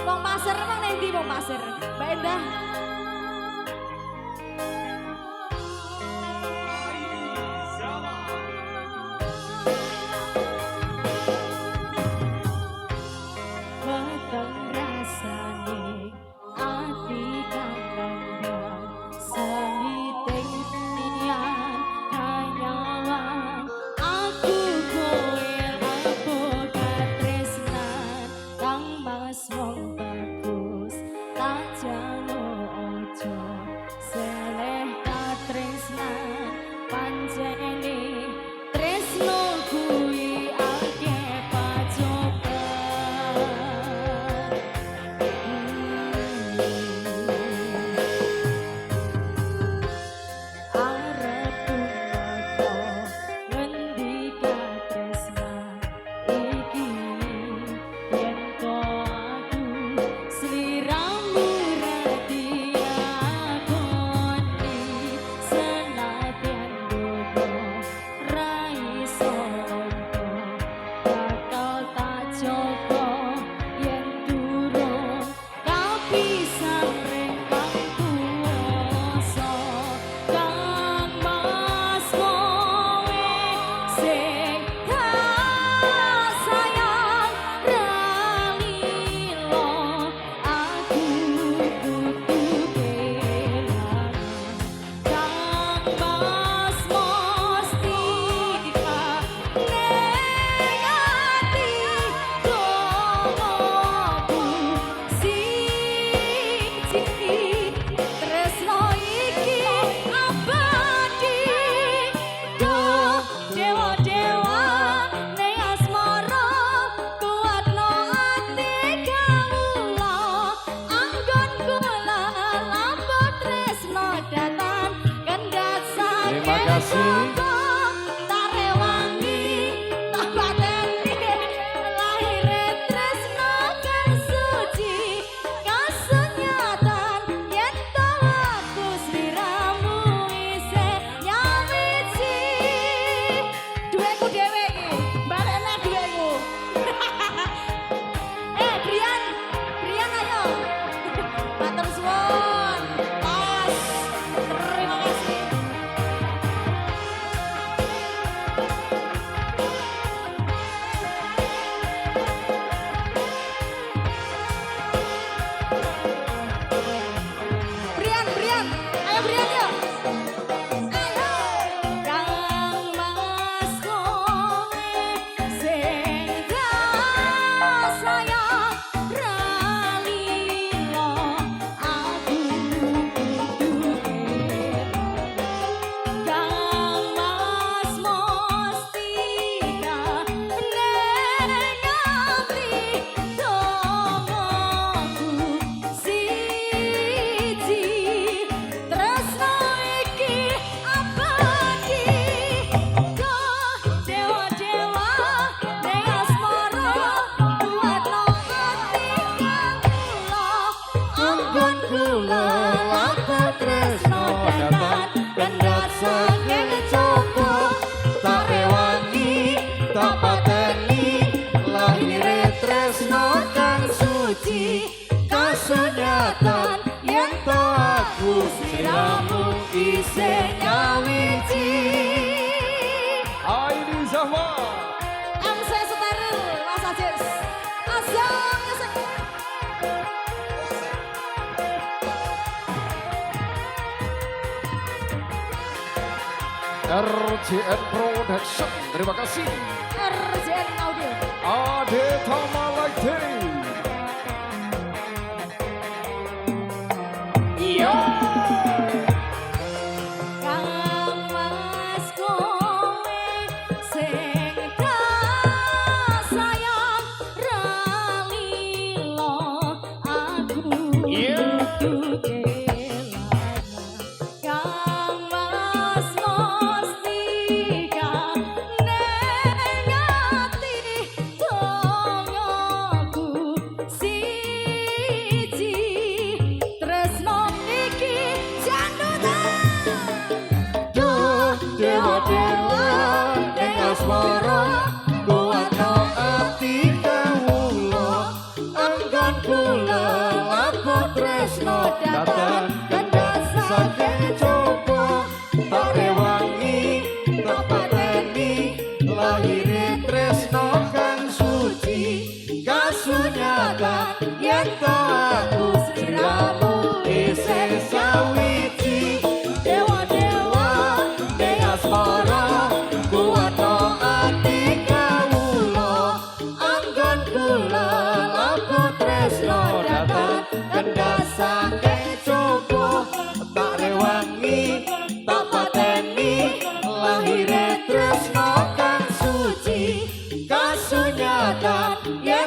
Wong Pasir emang nang ndi wong Pasir? Mbak Endah. Weteng rasane ati kang nandang seniting nian hanyawan aku kowe lapo katresnan kang mas wong bagus tak jalo ojo seleh katresnan pancene tresno kuwi akeh pacoba. Terima kasih. Kasunyatan yen to aku sliramu isih nyawiji. Aini Zahwa. MC Steril Mas Ajis. Asal ngesek. RJN Production, terima kasih. RJN Audio. Ade Tamalaite. Yo. nyatan yen